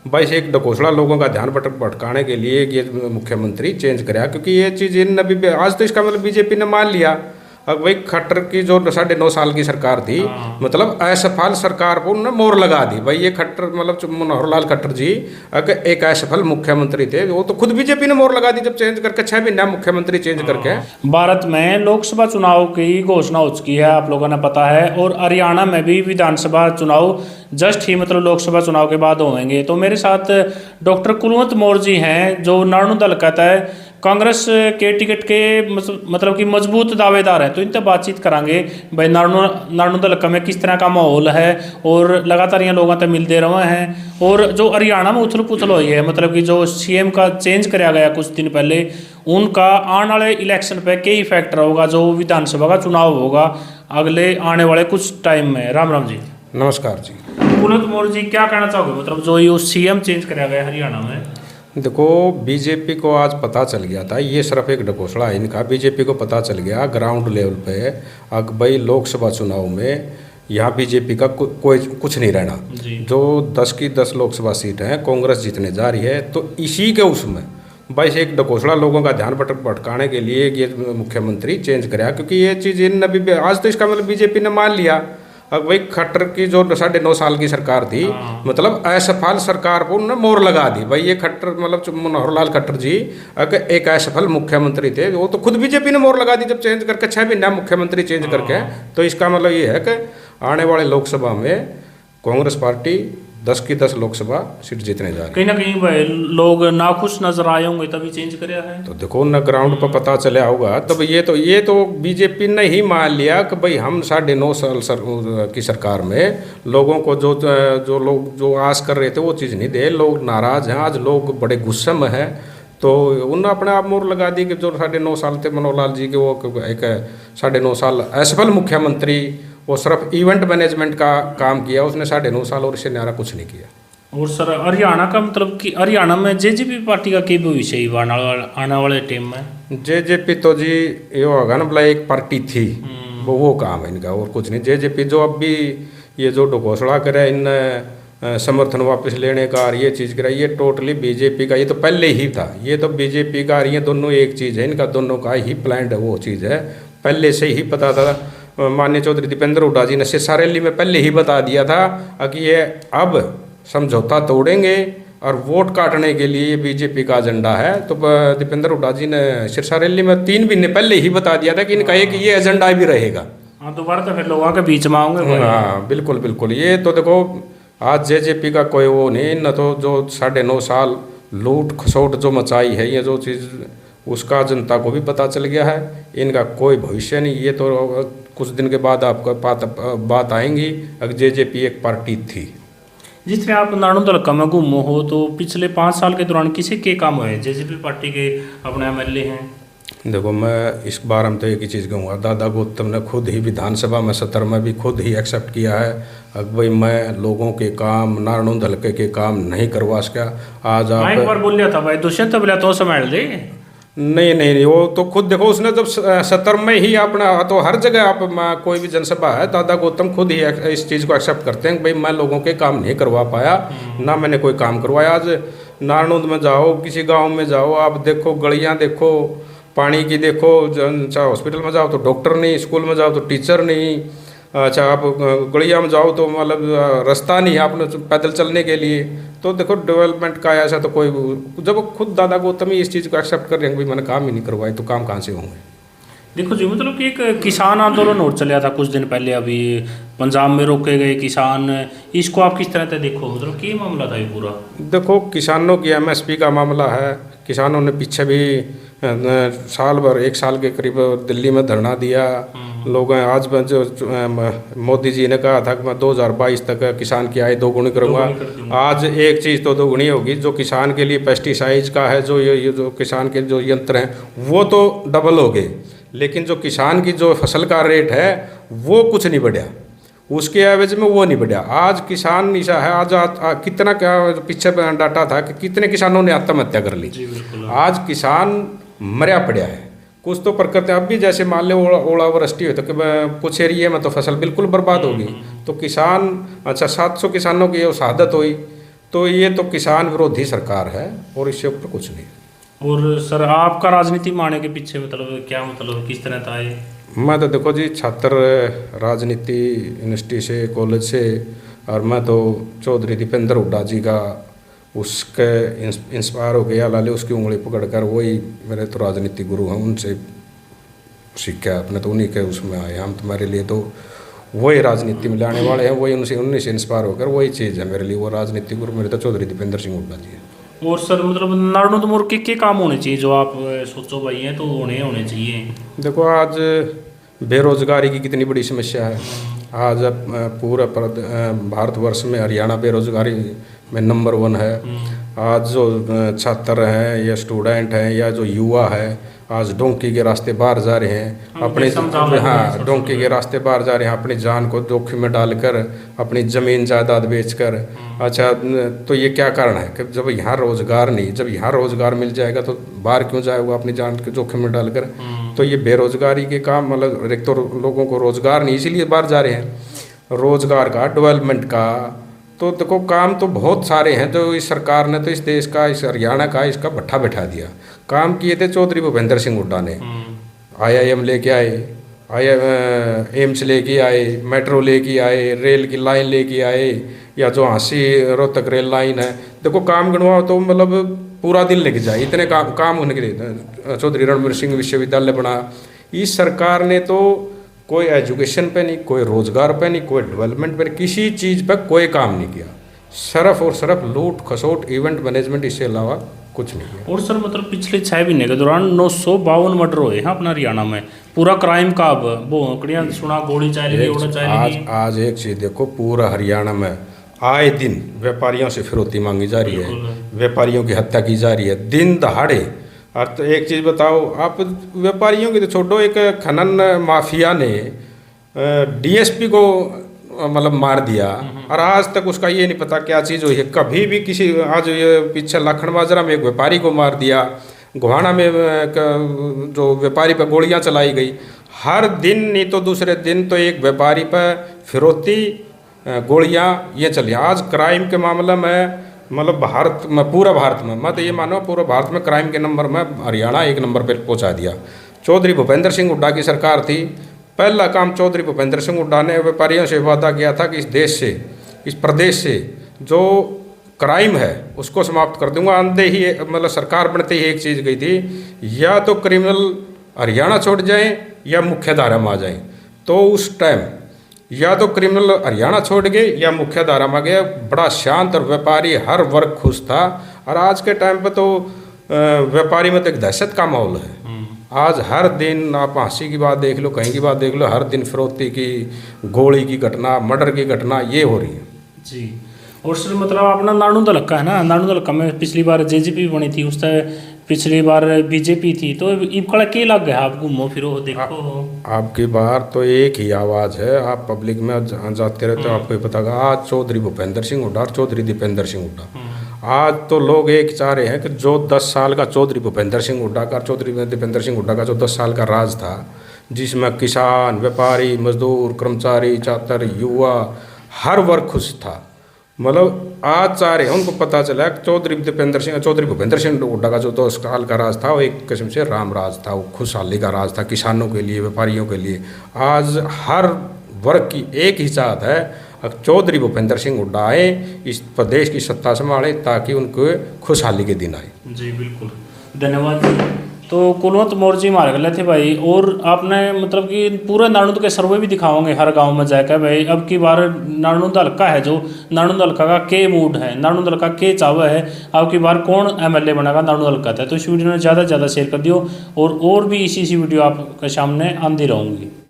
बस एक ढकोसला लोगों का ध्यान भटकाने के लिए ये मुख्यमंत्री चेंज कराया, क्योंकि ये चीज़ इन अभी आज तो इसका मतलब बीजेपी ने मान लिया। अब भाई खट्टर की जो 9.5 साल की सरकार थी, मतलब असफल सरकार को उन्होंने मोहर लगा दी। भाई ये खट्टर मतलब मनोहर लाल खट्टर जी अगर एक असफल मुख्यमंत्री थे, वो तो खुद बीजेपी ने मोहर लगा दी जब चेंज करके 6 महीना मुख्यमंत्री चेंज करके। भारत में लोकसभा चुनाव की घोषणा हो चुकी है, आप लोगों ने पता है, और हरियाणा में भी विधानसभा चुनाव जस्ट ही मतलब लोकसभा चुनाव के बाद होंगे। तो मेरे साथ डॉक्टर कुलवंत मौर्य जी हैं, जो नारायण दल कहता है कांग्रेस के टिकट के मतलब कि मजबूत दावेदार हैं। तो इनसे बातचीत करांगे भाई नारायण दल में किस तरह का माहौल है, और लगातार यहाँ लोगों से मिलते रहे हैं। और जो हरियाणा में उथल पुथल हुई है, मतलब कि जो सीएम का चेंज कराया गया कुछ दिन पहले, उनका आने वाले इलेक्शन पे क्या इफेक्ट रहेगा, जो विधानसभा का चुनाव होगा अगले आने वाले कुछ टाइम में। राम राम जी। नमस्कार जी। कुलवंत मौर्य जी क्या कहना चाहोगे, मतलब जो ये सीएम चेंज कराया गया हरियाणा में? देखो, बीजेपी को आज पता चल गया था, ये सिर्फ एक ढकोसला है इनका। बीजेपी को पता चल गया ग्राउंड लेवल पे अब भाई लोकसभा चुनाव में यहाँ बीजेपी का कोई कुछ नहीं रहना। जो 10 की 10 लोकसभा सीट हैं कांग्रेस जीतने जा रही है, तो इसी के उसमें बस एक ढकोसला लोगों का ध्यान भटकाने के लिए ये मुख्यमंत्री चेंज कराया, क्योंकि ये चीज़ इन अभी आज तो इसका मतलब बीजेपी ने मान लिया। अब भाई खट्टर की जो 9.5 साल की सरकार थी, मतलब असफल सरकार को उन्होंने मोहर लगा दी। भाई ये खट्टर मतलब मनोहर लाल खट्टर जी अगर एक असफल मुख्यमंत्री थे, वो तो खुद बीजेपी ने मोहर लगा दी जब चेंज करके 6 महीना मुख्यमंत्री चेंज करके। तो इसका मतलब ये है कि आने वाले लोकसभा में कांग्रेस पार्टी 10 की 10 लोकसभा सीट जीतने जा रही है। कहीं ना कहीं भाई लोग नाखुश नजर आए होंगे तभी चेंज कराया है। तो देखो न ग्राउंड पर पता चला होगा। तब ये तो बीजेपी ने ही मान लिया कि भाई हम 9.5 साल की सरकार में लोगों को जो लोग जो आस कर रहे थे वो चीज़ नहीं दे। लोग नाराज हैं, आज लोग बड़े गुस्से में हैं। तो उन्होंने अपने आप मोहर लगा दी कि जो 9.5 साल थे मनोहर लाल जी के, वो एक 9.5 साल असफल मुख्यमंत्री, वो सिर्फ इवेंट मैनेजमेंट का काम किया उसने 9.5 साल, और इससे न्यारा कुछ नहीं किया। और सर हरियाणा का मतलब कि हरियाणा में जेजेपी पार्टी का क्या भविष्य है आने वाले टाइम में? जेजेपी तो जी ये होगा ना, बोला एक पार्टी थी, वो काम है इनका और कुछ नहीं। जेजेपी जो अब भी ये जो ढकोसला करे इन समर्थन वापस लेने का और ये चीज़ करा, ये टोटली बीजेपी का, ये तो पहले ही था। ये तो बीजेपी का और ये दोनों एक चीज़ है, इनका दोनों का ही प्लान है, वो चीज़ है पहले से ही पता था। माननीय चौधरी दीपेंद्र हुड्डा जी ने सिरसा रैली में पहले ही बता दिया था कि ये अब समझौता तोड़ेंगे और वोट काटने के लिए ये बीजेपी का एजेंडा है। तो दीपेंद्र हुड्डा जी ने सिरसा रैली में 3 महीने पहले ही बता दिया था कि इनका एक ये एजेंडा भी रहेगा। हाँ, दोबारा तो फिर लोगों के बीच में आऊँगे। हाँ बिल्कुल बिल्कुल। ये तो देखो आज जेजेपी का कोई वो नहीं, न तो जो 9.5 साल लूट खसोट जो मचाई है, ये जो चीज़ उसका जनता को भी पता चल गया है। इनका कोई भविष्य नहीं। ये तो कुछ दिन के बाद आपको बात आएंगी। अगर जेजेपी एक पार्टी थी। जिस तरह आप नारायण दल में घूमो हो, तो पिछले 5 साल के दौरान किसी के काम हुए जेजेपी पार्टी के अपने एमएलए हैं? देखो मैं इस बार हम तो एक ही चीज़ कहूँगा, दादा गौतम ने खुद ही विधानसभा में सत्र में भी खुद ही एक्सेप्ट किया है अब भाई मैं लोगों के काम नारायण दल के काम नहीं करवा सका। आज आप एक बार बोल लिया था भाई दुष्यंत बोला तो संभाल दे। नहीं, वो तो खुद देखो उसने जब सत्र में ही अपना, तो हर जगह आप कोई भी जनसभा है दादा गौतम खुद ही इस चीज़ को एक्सेप्ट करते हैं भाई मैं लोगों के काम नहीं करवा पाया, ना मैंने कोई काम करवाया। आज नारायण में जाओ, किसी गांव में जाओ, आप देखो गलियां देखो, पानी की देखो, चाहे हॉस्पिटल में जाओ तो डॉक्टर नहीं, स्कूल में जाओ तो टीचर नहीं, अच्छा आप गलिया में जाओ तो मतलब रास्ता नहीं है आपने पैदल चलने के लिए। तो देखो डेवलपमेंट का ऐसा तो कोई, जब खुद दादा गौतम ही इस चीज़ को एक्सेप्ट कर रहे हैं भाई मैंने काम ही नहीं करवाए तो काम कहाँ से होंगे। देखो जी, मतलब कि एक किसान आंदोलन और चला था कुछ दिन पहले, अभी पंजाब में रोके गए किसान, इसको आप किस तरह से देखो, मतलब क्या मामला था ये पूरा? देखो किसानों की एमएसपी का मामला है। किसानों ने पीछे भी साल भर 1 साल के करीब दिल्ली में धरना दिया। लोग आज जो मोदी जी ने कहा था कि मैं 2022 तक किसान की आय 2 गुनी करूँगा। आज एक चीज़ तो 2 गुनी होगी, जो किसान के लिए पेस्टिसाइड्स का है, जो ये जो किसान के जो यंत्र हैं वो तो डबल हो गए, लेकिन जो किसान की जो फसल का रेट है वो कुछ नहीं बढ़ा, उसके एवज में वो नहीं बढ़ा। आज किसान निशा है, आज कितना क्या पीछे डाटा था कि कितने किसानों ने आत्महत्या कर ली। आज किसान मरा पड़ा है। कुछ तो प्रकृति अब भी जैसे मान लो ओलावृष्टि हो तो कुछ एरिए में तो फसल बिल्कुल बर्बाद होगी। तो किसान अच्छा 700 किसानों की वो शहादत हुई, तो ये तो किसान विरोधी सरकार है और इससे ऊपर कुछ नहीं। और सर आपका राजनीति में आने के पीछे मतलब क्या मतलब किस तरह था ये? मैं तो देखो जी छात्र राजनीति यूनिवर्सिटी से कॉलेज से, और मैं तो चौधरी दीपेंद्र हुड्डा जी का उसके इंस्पायर हो गया, लाले उसकी उंगली पकड़कर वही मेरे तो राजनीतिक गुरु हैं, उनसे सीखा अपने, तो उन्हीं के उसमें आए हम। तुम्हारे लिए तो वही राजनीति में लाने वाले हैं, वही उन्हीं से इंस्पायर होकर वही चीज़ है मेरे लिए। वो राजनीतिक गुरु मेरे तो चौधरी दीपेंद्र सिंह हुड्डा जी है। और सर मतलब नारायण मोर के काम होने चाहिए जो आप सोचो भाई हैं तो होने चाहिए? देखो आज बेरोजगारी की कितनी बड़ी समस्या है। आज पूरा भारतवर्ष में हरियाणा बेरोजगारी में नंबर 1 है। आज जो छात्र हैं या स्टूडेंट हैं या जो युवा है, आज डोंकी के रास्ते बाहर जा रहे हैं अपने, हाँ डोंकी के रास्ते बाहर जा रहे हैं अपनी जान को जोखिम में डालकर, अपनी ज़मीन जायदाद बेचकर। अच्छा, तो ये क्या कारण है कि जब यहाँ रोज़गार नहीं, जब यहाँ रोज़गार मिल जाएगा तो बाहर क्यों जाएगा अपनी जान के जोखिम में डालकर। तो ये बेरोज़गारी के काम, मतलब एक तो लोगों को रोज़गार नहीं इसीलिए बाहर जा रहे हैं, रोज़गार का, डेवलपमेंट का। तो देखो काम तो बहुत सारे हैं जो इस सरकार ने, तो इस देश का, इस हरियाणा का इसका भट्ठा बैठा दिया। काम किए थे चौधरी भूपेंद्र सिंह हुड्डा ने। IIM लेके आए, एम्स लेके आए, मेट्रो लेके आए, रेल की लाइन लेके आए, या जो हाँसी रोहतक रेल लाइन है। देखो काम गिनवाओ तो मतलब पूरा दिन लग जाए, इतने काम होने के लिए। चौधरी रणवीर सिंह विश्वविद्यालय बना। इस सरकार ने तो कोई एजुकेशन पे नहीं, कोई रोजगार पे नहीं, कोई डेवलपमेंट पे, किसी चीज़ पे कोई काम नहीं किया। सिर्फ और सिर्फ लूट खसोट, इवेंट मैनेजमेंट, इससे अलावा कुछ नहीं किया। और सर मतलब पिछले 6 महीने के दौरान 952 मर्डर हुए हैं अपना हरियाणा में। पूरा क्राइम का अब भोंकड़ियाँ सुना, गोली चलेगी। आज एक चीज़ देखो, पूरा हरियाणा में आए दिन व्यापारियों से फिरौती मांगी जा रही है, व्यापारियों की हत्या की जा रही है दिन दहाड़े। और तो एक चीज़ बताओ आप, व्यापारियों की तो छोड़ो, एक खनन माफिया ने DSP को मतलब मार दिया, और आज तक उसका ये नहीं पता क्या चीज़ हुई है। कभी भी किसी, आज ये पीछे लाखन बाजरा में एक व्यापारी को मार दिया, गोहाना में जो व्यापारी पर गोलियां चलाई गई। हर दिन नहीं तो दूसरे दिन तो एक व्यापारी पर फिरौती, गोलियां ये चली। आज क्राइम के मामले में मतलब भारत में, पूरा भारत में, मैं तो ये मानो पूरा भारत में क्राइम के नंबर में हरियाणा 1 नंबर पर पहुंचा दिया। चौधरी भूपेंद्र सिंह हुड्डा की सरकार थी, पहला काम चौधरी भूपेंद्र सिंह हुड्डा ने व्यापारियों से वादा किया था कि इस देश से, इस प्रदेश से जो क्राइम है उसको समाप्त कर दूंगा। आंधे ही मतलब सरकार बनते ही एक चीज़ गई थी, या तो क्रिमिनल हरियाणा छोड़ जाएं या मुख्य धारा में आ जाएं। तो उस टाइम या तो क्रिमिनल हरियाणा छोड़ गए या मुख्य धारा में गए। बड़ा शांत और व्यापारी हर वर्ग खुश था। और आज के टाइम पे तो व्यापारी में तो एक दहशत का माहौल है। आज हर दिन आप हाँसी की बात देख लो, कहीं की बात देख लो, हर दिन फिरौती की, गोली की घटना, मर्डर की घटना ये हो रही है जी। और सर मतलब अपना नारायण दलक्का है ना, नारायण दलक्का में पिछली बार JGP बनी थी, उस पिछली बार BJP थी, तो इबकड़ा के लग गया? आप घूमो फिरो देखो। आपकी बार तो एक ही आवाज़ है, आप पब्लिक में जाते रहते हो, आपको पता होगा। आज चौधरी भूपेंद्र सिंह हुड्डा, चौधरी दीपेंद्र सिंह हुड्डा, आज तो लोग एक चाह रहे हैं कि जो 10 साल का चौधरी भूपेंद्र सिंह हुड्डा का, चौधरी दीपेंद्र सिंह हुड्डा का जो 10 साल का राज था, जिसमें किसान, व्यापारी, मजदूर, कर्मचारी, छात्र, युवा, हर वर्ग खुश था। मतलब आज चाह रहे हैं, उनको पता चला कि चौधरी भूपेंद्र सिंह हुड्डा का जो 2 साल का राज था वो एक किस्म से राम राज था, वो खुशहाली का राज था किसानों के लिए, व्यापारियों के लिए। आज हर वर्ग की एक ही चाहत है, अब चौधरी भूपेंद्र सिंह हुड्डा आए, इस प्रदेश की सत्ता संभाले, ताकि उनको खुशहाली के दिन आए। जी बिल्कुल, धन्यवाद जी। तो कुलवंत मौर्य जी मार गए थे भाई। और आपने मतलब कि पूरे नारायण के सर्वे भी दिखाओगे हर गांव में जाकर भाई। अब की बार नारायण हल्का है, जो नारायण हल्का का के मूड है, नारायण हल्का के चावा है, अब की बार कौन MLA बनेगा नारायण हल्का था। तो इस वीडियो में ज़्यादा से ज़्यादा शेयर कर दियो, और भी इसी वीडियो आपके सामने आंदी रहूँगी।